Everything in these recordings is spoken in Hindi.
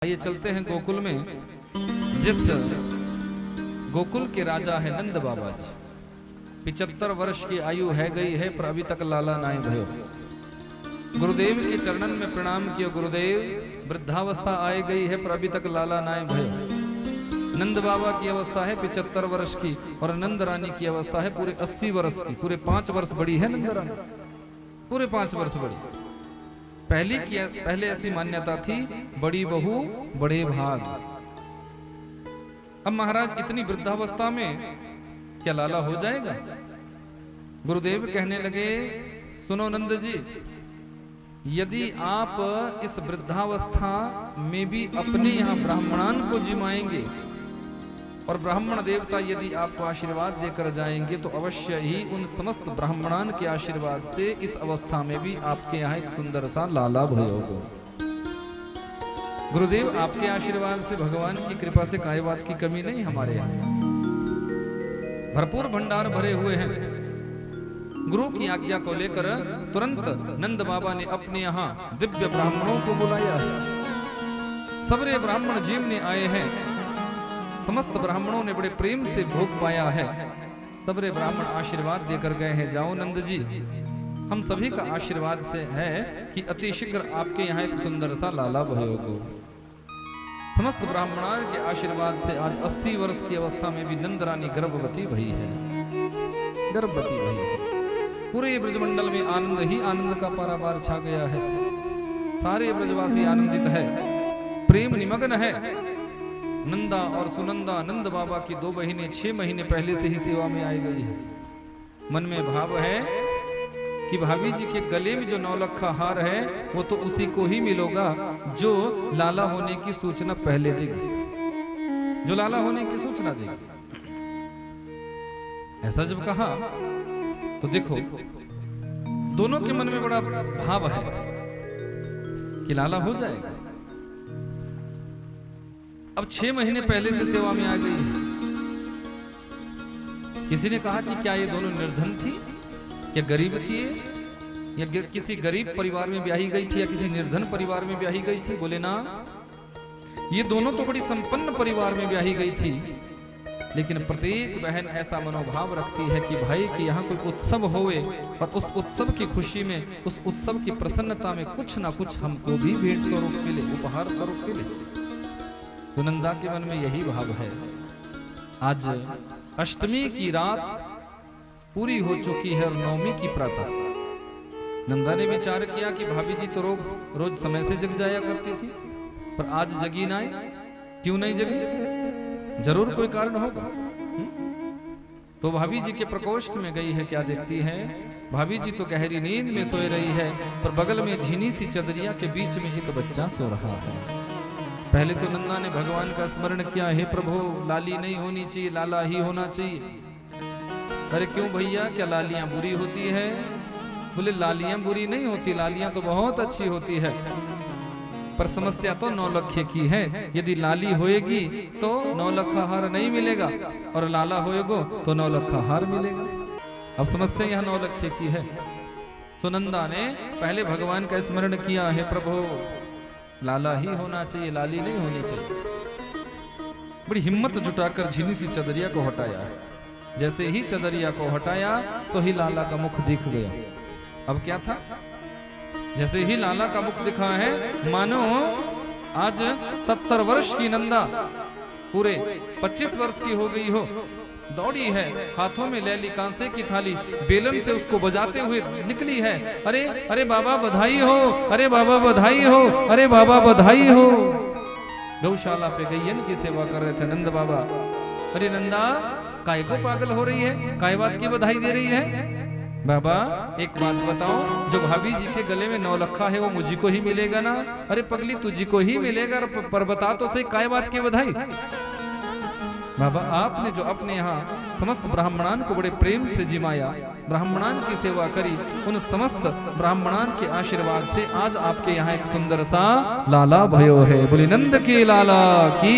आइए चलते हैं गोकुल में। जिस गोकुल के राजा है नंद बाबा जी, 75 वर्ष की आयु है गई है पर अभी तक लाला नाय भयो। गुरुदेव के चरणन में प्रणाम किया, गुरुदेव वृद्धावस्था आई गई है पर अभी तक लाला नाय भयो। नंद बाबा की अवस्था है 75 वर्ष की और नंद रानी की अवस्था है पूरे 80 वर्ष की। पूरे 5 वर्ष बड़ी है नंद रानी, पूरे 5 वर्ष बड़ी। पहले ऐसी मान्यता थी, बड़ी बहू बड़े भाग। अब महाराज इतनी वृद्धावस्था में क्या लाला हो जाएगा? गुरुदेव कहने लगे, सुनो नंद जी, यदि आप इस वृद्धावस्था में भी अपने यहाँ ब्राह्मणान को जिमाएंगे और ब्राह्मण देवता यदि आपको आशीर्वाद देकर जाएंगे तो अवश्य ही उन समस्त ब्राह्मणान के आशीर्वाद से इस अवस्था में भी आपके यहाँ एक सुंदर सा लाला भयो होगा। गुरुदेव आपके आशीर्वाद से, भगवान की कृपा से काय बात की कमी नहीं हमारे यहाँ, भरपूर भंडार भरे हुए हैं। गुरु की आज्ञा को लेकर तुरंत नंद बाबा ने अपने यहाँ दिव्य ब्राह्मणों को बुलाया है। सबरे ब्राह्मण जीवने आए हैं, समस्त ब्राह्मणों ने बड़े प्रेम से भोग पाया है। सबरे ब्राह्मण आशीर्वाद देकर गए हैं, जाओ नंद जी, हम सभी का आशीर्वाद से है कि अति शीघ्र आपके यहाँ एक सुंदर सा लाला भयो हो। समस्त ब्राह्मणों के आशीर्वाद से आज 80 वर्ष की अवस्था में भी नंद रानी गर्भवती भई है, गर्भवती भई है। पूरे ब्रजमंडल में आनंद ही आनंद का पारावार छा गया है। सारे ब्रजवासी आनंदित है, प्रेम निमग्न है। नंदा और सुनंदा नंद बाबा की 2 बहिनें 6 महीने पहले से ही सेवा में आई गई है। मन में भाव है कि भाभी जी के गले में जो 9 लखा हार है वो तो उसी को ही मिलेगा जो लाला होने की सूचना पहले देगी, जो लाला होने की सूचना देगी। ऐसा जब कहा तो देखो दोनों के मन में बड़ा भाव है कि लाला हो जाएगा। अब 6 महीने पहले से सेवा में आ गई है। किसी ने कहा कि क्या ये दोनों निर्धन थी, क्या गरीब थी, या किसी गरीब परिवार में ब्याही गई थी या किसी निर्धन परिवार में ब्याही गई थी? बोले ना, ये दोनों तो बड़ी संपन्न परिवार में ब्याही गई थी। लेकिन प्रत्येक बहन ऐसा मनोभाव रखती है कि भाई कि यहाँ कोई उत्सव होवे और उस उत्सव की खुशी में, उस उत्सव की प्रसन्नता में कुछ ना कुछ हमको भी भेंट स्वरूप मिले, उपहार स्वरूप मिले। तो नंदा के मन में यही भाव है। आज अष्टमी की रात पूरी हो चुकी है और नवमी की प्रातः। नंदा ने विचार किया कि भाभी जी तो रोज समय से जग जाया करती थी, पर आज जगी ना, क्यों नहीं जगी? जरूर कोई कारण होगा। तो भाभी जी के प्रकोष्ठ में गई है, क्या देखती है? भाभी जी तो गहरी नींद में सोए रही है, पर बगल में झीनी सी चदरिया के बीच में एक बच्चा सो रहा है। पहले तो नंदा ने भगवान का स्मरण किया, हे प्रभु लाली नहीं होनी चाहिए, लाला ही होना चाहिए। अरे क्यों भैया, क्या लालियां बुरी होती है? बोले लालियां बुरी नहीं होती, लालियां तो बहुत अच्छी होती है, पर समस्या तो 9 लखे की है। यदि लाली होएगी तो 9 लखा हार नहीं मिलेगा और लाला होएगो तो 9 लखा हार मिलेगा। अब समस्या यहाँ 9 लखे की है। तो नंदा ने पहले भगवान का स्मरण किया, हे प्रभु लाला ही होना चाहिए, लाली नहीं होनी चाहिए। बड़ी हिम्मत जुटाकर झीनी सी चदरिया को हटाया। जैसे ही चदरिया को हटाया तो ही लाला का मुख दिख गया। अब क्या था? जैसे ही लाला का मुख दिखा है, मानो आज 70 वर्ष की नंदा पूरे 25 वर्ष की हो गई हो। दौड़ी है, हाथों में ले ली कांसे की थाली, बेलन से उसको बजाते हुए निकली है। अरे अरे बाबा बधाई हो, अरे बाबा बधाई हो, अरे बाबा बधाई हो। गौशाला पे गैयन की सेवा कर रहे थे नंद बाबा। अरे नंदा काय को पागल हो रही है, काय बात की बधाई दे रही है? बाबा एक बात बताओ, जो भाभी जी के गले में 9 लखा है वो मुझी को ही मिलेगा ना? अरे पगली तुझी को ही मिलेगा, पर बता तो सही काय बात की बधाई? बाबा आपने जो अपने यहाँ समस्त ब्राह्मणान को बड़े प्रेम से जिमाया, ब्राह्मणान की सेवा करी, उन समस्त ब्राह्मणान के आशीर्वाद से आज आपके यहाँ एक सुंदर सा लाला भयो है। बोले नंद के लाला की।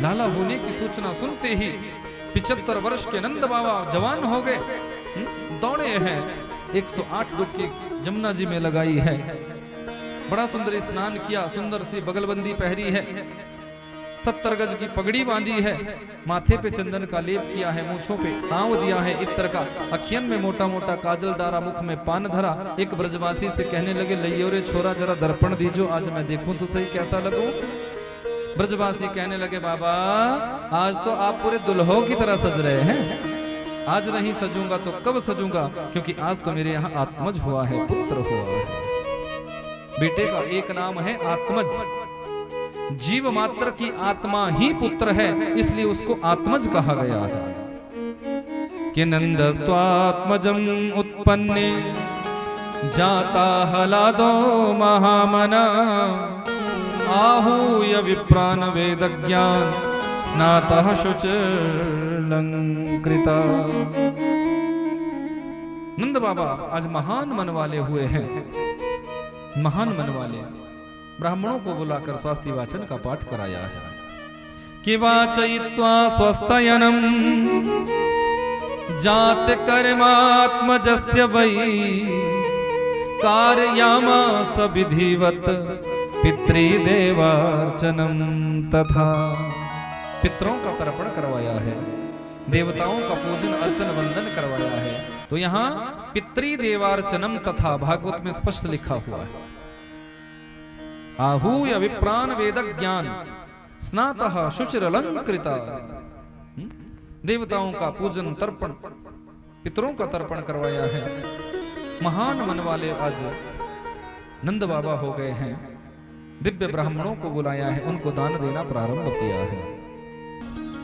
लाला होने की सूचना सुनते ही 75 वर्ष के नंद बाबा जवान हो गए, दौड़े हैं। 108 डुबकी जमुना जी में लगाई है। बड़ा सुंदर स्नान किया, सुंदर सी बगलबंदी पहरी है, 70 गज की पगड़ी बांधी है, माथे पे चंदन का लेप किया है, मूंछों पे ताव दिया है इत्र का, अखियन में मोटा मोटा काजल डारा, मुख में पान धरा। एक ब्रजवासी से कहने लगे, लइयो रे छोरा जरा दर्पण दीजो, आज मैं देखूं तो सही कैसा लगूं। ब्रजवासी कहने लगे, बाबा आज तो आप पूरे दुल्हों की तरह सज रहे हैं, आज नहीं सजूंगा तो कब सजूंगा, क्योंकि आज तो मेरे यहाँ आत्मज हुआ है, पुत्र हुआ है। बेटे का एक नाम है आत्मज, जीव मात्र की आत्मा ही पुत्र है, इसलिए उसको आत्मज कहा गया है। कि नंदस्त्वात्मजम उत्पन्ने जाता हलादो महामना, आहूय विप्रान वेदज्ञान स्नातः शुचिर्लंकृता। नंद बाबा आज महान मन वाले हुए हैं, महान मन वाले। ब्राह्मणों को बुलाकर स्वास्थ्य वाचन का पाठ कराया है। कि वाचयित्वा स्वस्थयनम जात कर्मात्मजस्य वै, कारयामास विधिवत पितृदेवार्चनम तथा। पितरों का तर्पण करवाया है, देवताओं का पूजन अर्चन वंदन करवाया है। तो यहाँ पितृदेवार्चनम तथा भागवत में स्पष्ट लिखा हुआ है। आहूय विप्रान वेद ज्ञान स्नातः शुचिरलंकृता। देवताओं का पूजन तर्पण, पितरों का तर्पण करवाया है। महान मन वाले आज नंद बाबा हो गए हैं। दिव्य ब्राह्मणों को बुलाया है, उनको दान देना प्रारंभ किया है।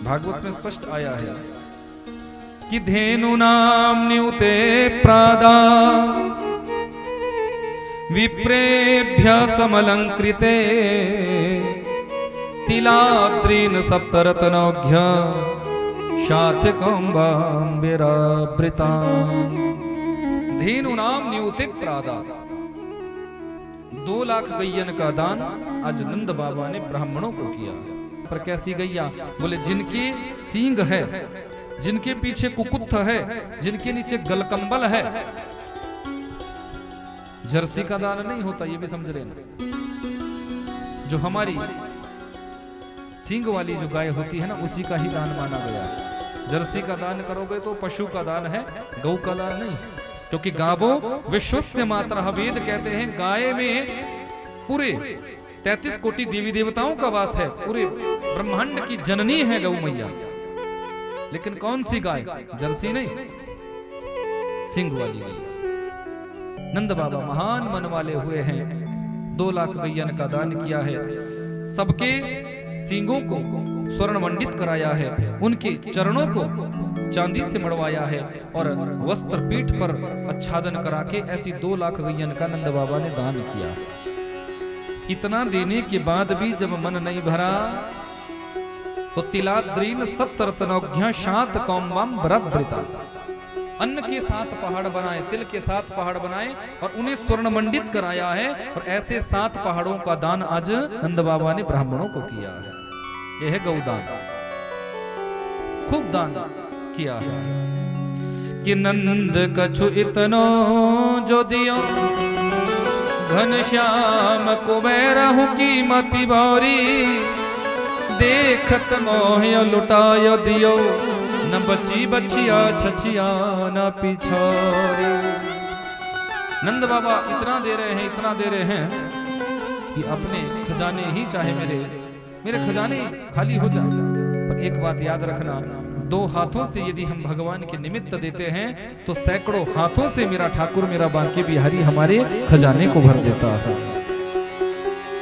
भागवत में स्पष्ट आया है कि धेनुनाम न्यूते प्रादा विप्रेभ्य समलंकृते, तिलात्रीन सप्तरत्नौघ्य शातिकंबाम्बिरावृता। धेनुनाम न्यूते प्रादा, 2 लाख गैयन का दान आज नंद बाबा ने ब्राह्मणों को किया। पर कैसी गैया? बोले जिनके सींग है, जिनके पीछे कुकुत्थ है, जिनके नीचे गलकंबल है। जर्सी का दान नहीं होता, ये भी समझ लेना। जो हमारी सींग वाली जो गाय होती है ना, उसी का ही दान माना गया। जर्सी का दान करोगे तो पशु का दान है, गौ का दान नहीं। क्योंकि गावो विश्वस्य मातरः, वेद कहते हैं गाय में पूरे 33 कोटि देवी देवताओं का वास है, पूरे ब्रह्मांड की जननी है गौ मैया। लेकिन कौन सी गाय? जर्सी नहीं, सिंह वाली गाय। नंद बाबा महान मन वाले हुए हैं, 2 लाख गैयन का दान किया है। सबके सींगों को स्वर्ण मंडित कराया है, उनके चरणों को चांदी से मड़वाया है और वस्त्र पीठ पर आच्छादन करा के ऐसी 2 लाख गैयन का नंद बाबा ने दान किया। इतना देने के बाद भी जब मन नहीं भरा तो तिलाद्रीन सप्तरत्नौघ्य शातकौम्बाम्बरावृता, अन्न के 7 पहाड़ बनाए, तिल के 7 पहाड़ बनाए और उन्हें स्वर्ण मंडित कराया है। और ऐसे 7 पहाड़ों का दान आज नंद बाबा ने ब्राह्मणों को किया है। यह है गौदान, खूब दान किया है। कि नंद कछु इतनो जो दियो, घनश्याम कुबेरहु की मति बौरी, देखत मोह लुटाय दियो, न बची बचिया छछिया न पिछोरे। नंद बाबा इतना दे रहे हैं, इतना दे रहे हैं कि अपने खजाने ही चाहे मेरे खजाने खाली हो जाए। पर एक बात याद रखना, 2 हाथों से यदि हम भगवान के निमित्त देते हैं तो सैकड़ों हाथों से मेरा ठाकुर, मेरा बांके बिहारी हमारे खजाने को भर देता है।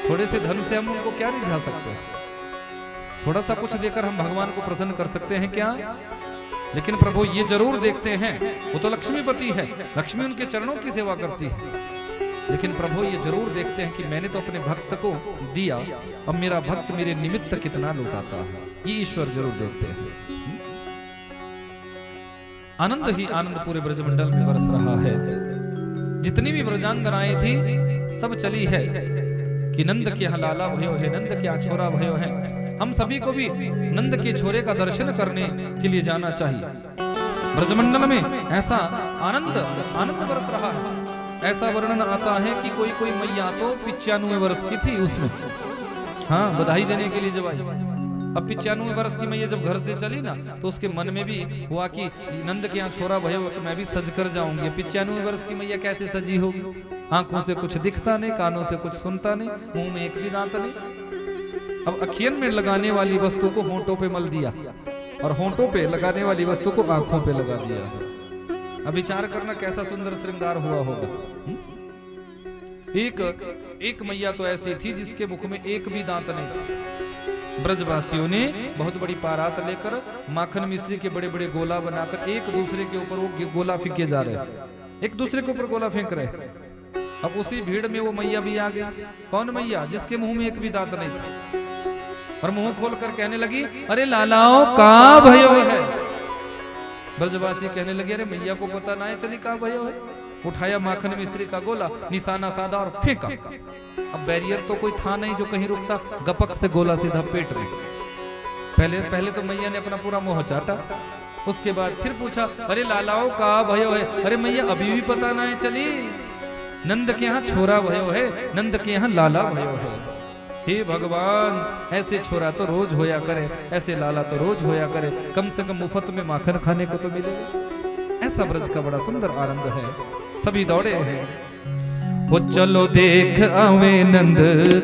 थोड़े से धन से हम उनको क्या रिझा सकते हैं? थोड़ा सा कुछ देकर हम भगवान को प्रसन्न कर सकते हैं क्या? लेकिन प्रभु ये जरूर देखते हैं, वो तो लक्ष्मीपति है, लक्ष्मी उनके चरणों की सेवा करती है। लेकिन प्रभु ये जरूर देखते हैं कि मैंने तो अपने भक्त को दिया, अब मेरा भक्त मेरे निमित्त कितना लौटाता है, ये ईश्वर जरूर देखते हैं। आनंद ही आनंद पूरे ब्रजमंडल में बरस रहा है। जितनी भी ब्रजांगनाएं थी सब चली है कि नंद के यहाँ लाला भयो है, नंद के यहाँ छोरा भयो है। हम सभी को भी नंद के छोरे का दर्शन करने के लिए जाना चाहिए। ब्रजमंडल में ऐसा आनंद बरस रहा है। ऐसा वर्णन आता है कि कोई कोई मैया तो 95 वर्ष की थी उसमें, हाँ बधाई देने के लिए जब आई। अब 95 वर्ष की मैया जब घर से चली ना तो उसके मन में भी हुआ कि नंद के यहाँ छोरा भयो तो मैं भी सज कर जाऊंगी। 95 वर्ष की मैया कैसे सजी होगी? आंखों से कुछ दिखता नहीं, कानों से कुछ सुनता नहीं, मुंह में एक भी दांत नहीं। अब अखियन में लगाने वाली वस्तु को होंठों पे मल दिया और होंठों पे लगाने वाली वस्तु को आंखों पे लगा दिया। अब विचार करना कैसा सुंदर श्रृंगार हुआ होगा। एक मैया तो ऐसी थी जिसके मुख में एक भी दांत नहीं था। ब्रजवासियों ने बहुत बड़ी पारात लेकर माखन मिश्री के बड़े बड़े गोला बनाकर एक दूसरे के ऊपर वो गोला फेंके जा रहे, एक दूसरे के ऊपर गोला फेंक रहे। अब उसी भीड़ में वो मैया भी आ गई। कौन मैया? जिसके मुंह में एक भी दांत नहीं था और मुंह खोलकर कहने लगी, अरे लालाओ का भयो है। ब्रजवासी कहने लगे, अरे मैया को पता ना है चली का भयो है। उठाया माखन मिश्री का गोला, निशाना साधा और फेंका। अब बैरियर तो कोई था नहीं जो कहीं रुकता, गपक से गोला सीधा पेट में। पहले तो मैया ने अपना पूरा मुंह चाटा, उसके बाद फिर पूछा, अरे लालाओ का भयो है। अरे मैया अभी भी पता ना है चली, नंद के यहाँ छोरा भयो है, नंद के यहाँ लाला भयो है। हे भगवान, ऐसे छोरा तो रोज होया करे, ऐसे लाला तो रोज होया करे, कम से कम मुफ्त में माखन खाने को तो मिले। ऐसा ब्रज का बड़ा सुंदर आनंद है। सभी दौड़े हैं। वो चलो देख आवे नंद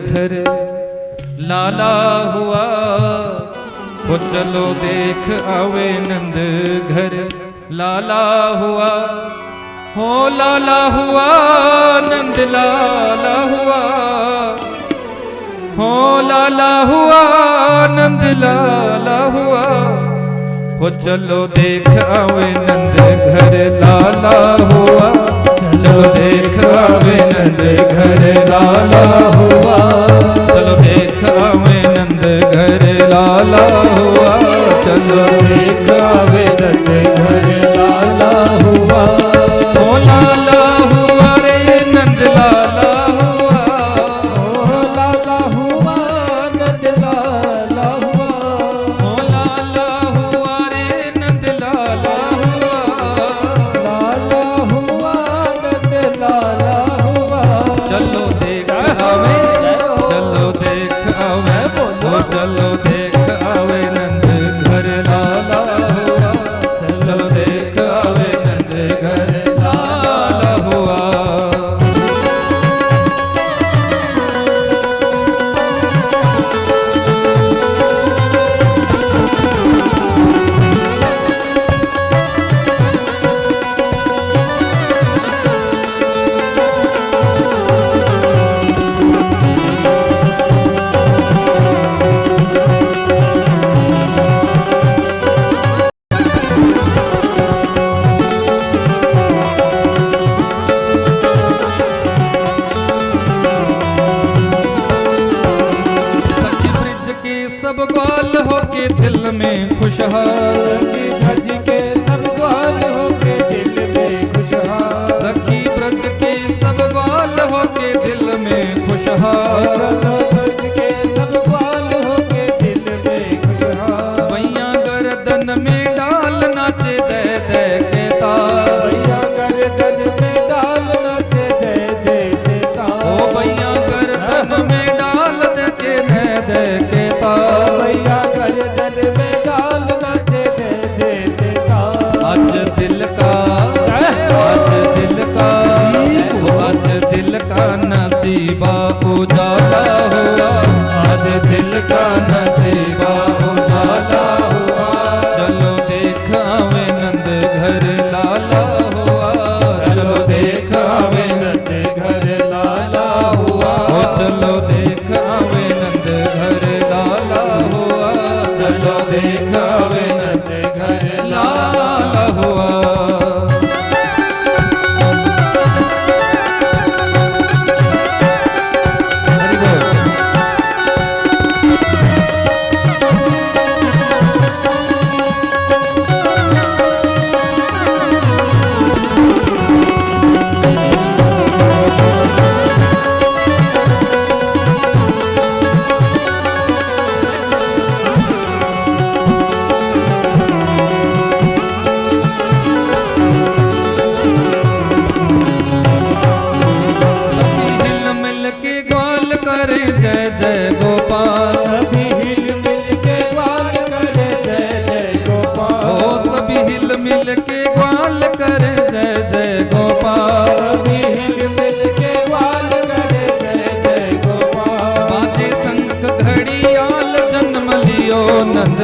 घर लाला हुआ, वो चलो देख आवे नंद घर लाला हुआ। हो लाला हुआ, नंद लाला हुआ, हो लाला हुआ, नंद लाला हुआ। हो चलो देख आवे नंद घर लाला हुआ, चलो देख आवे नंद घर लाला हुआ, चलो देख आवे नंद घर लाला हुआ, चलो देख आवे नंद घर लाला हुआ। हो लाला हुआ रे नंद लाला हुआ, हो लाला हुआ नंद लाला हुआ, हो लाला हुआ रे नंद लाला हुआ, लाला हुआ नंद लाला हुआ। चलो देख आवे, चलो देख आवे, बोलो चलो देख आवे नंद घर लाला हुआ, चलो देख आवे नंद घर लाला हुआ। सब ग्वाल होके दिल में खुशहाल, ब्रज के सब ग्वाल होके दिल में खुशहाल, सखी ब्रज के सब ग्वाल होके दिल में खुशहाल, ब्रज के सब ग्वाल होके दिल में खुशहाल। मैया गर्दन में डाल नाचे दे दे के ताल, मैया गर्दन में डाल नाचे दे दे के ताल, ओ मैया गर्दन में डाल दे के दे के ताल, मैया गर्दन में डाल नाचे दे दे के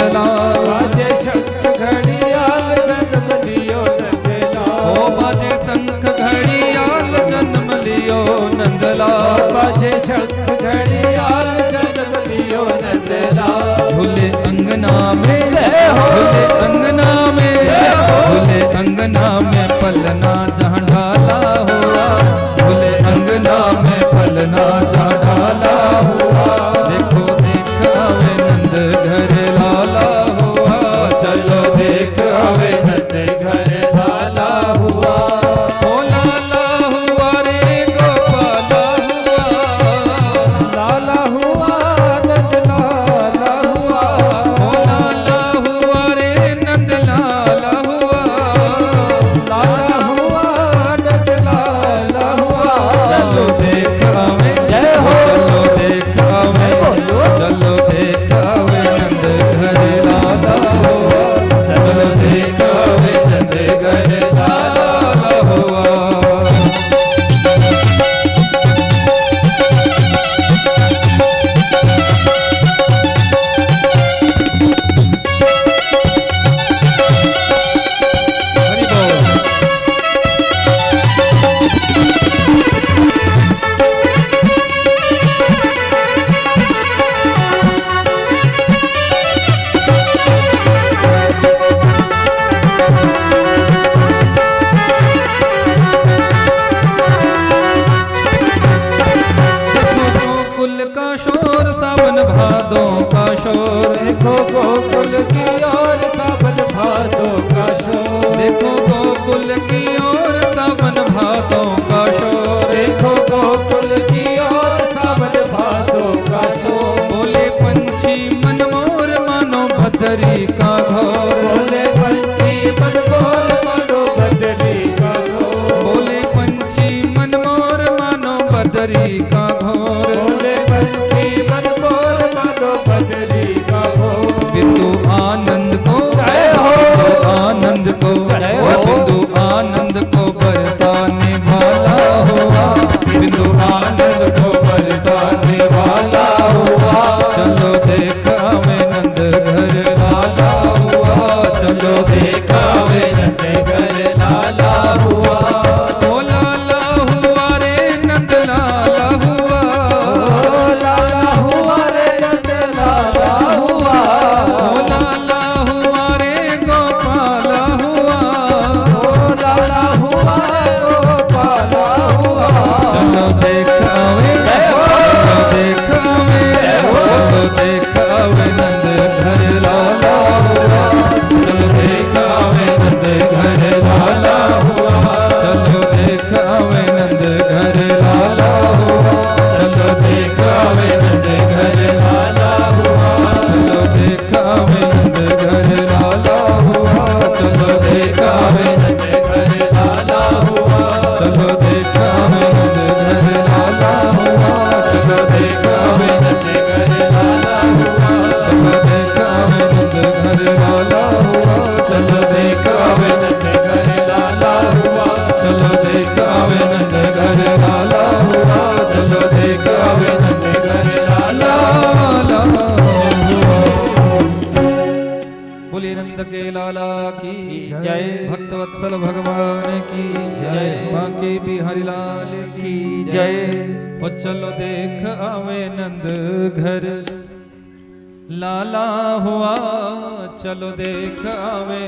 नंदलाल बाजे शंख घड़ियाल जन्म लियो नंदलाल ओ बाजे शंख घड़ियाल जन्म लियो नंदलाल बाजे शंख घड़ियाल जन्म लियो नंदलाल झूले अंगना में जय हो झूले अंगना में झूले अंगना में पलना जहाँ ढाला हुआ झूले अंगना में पलना जहाँ ढाला हुआ देखो देख आवे नंद घर लाला हुआ चलो देख आवे नंद घर लाला हुआ ओ लाला हुआ रे गोपाला हुआ लाला हुआ नंद लाला हुआ ओ लाला हुआ रे नंद लाला हुआ लाला हुआ नंद लाला हुआ चलो देख आवे जय हो चलो देख आवे चलो देख आवे नंद घर लाला हुआ चलो देख आवे नंद घर लाला हुआ हरि बोल गोकुल का शोर सावन भादों का शोर देखो गोकुल की ओर सावन भादों का शोर देखो गोकुल की ओर सावन भादों का शोर देखो गोकुल की ओर सावन भादों का शोर बोले पंछी मन मोर मानो भदरी का घोर बोले पंछी मन बोल मानो बदरी का घोर बोले पंछी मन मोर मानो बदरी का घोर बोले पंछी मन बोल मानो बदरी का घोर बिंदु आनंद को जय हो बिंदु आनंद को जय हो बिंदु आनंद को बरसाने वाला हुआ बिंदु आनंद को बरसाने वाला हुआ चलो देखा में नंद घर लाला हुआ चलो देखा में नंद घर लाला हुआ ओ लाला हुआ रे नंद लाला हुआ ओ लाला हुआ रे नंद लाला हुआ ओ लाला हुआ रे गोपाला हुआ ओ लाला हुआ रे गोपाला हुआ चलो देखावे चलो देखावे चलो देखावे नंद घर लाला हुआ चलो देखावे नंद घर लाला हुआ चलो देखावे नंद घर लाला हुआ चलो देखावे नंद घर लाला हुआ चलो देखावे नंद घर लाला हुआ चलो देखावे नंद घर लाला हुआ चलो देखावे नंद घर लाला हुआ चलो देखावे नंद घर लाला हुआ चलो देखावे नंद घर लाला हुआ चलो देखावे नंद घर लाला हुआ चलो देखावे नंद घर लाला हुआ चलो देखावे नंद घर लाला हुआ बोलिए नंद के लाला की जय। भक्त वत्सल भगवान की जय बांके बिहारी लाल की जय ओ चलो देख आवे नंद घर लाला हुआ चलो देख आवे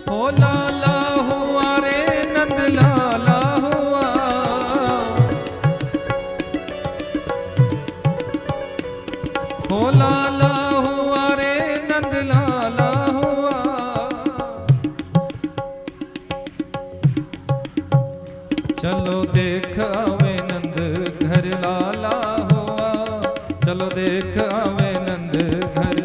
हो लाला हुआ रे नंद लाला हुआ हो लाला हुआ रे नंद लाला हुआ चलो देख आवे नंद घर लाला हुआ चलो देख आवे नंद घर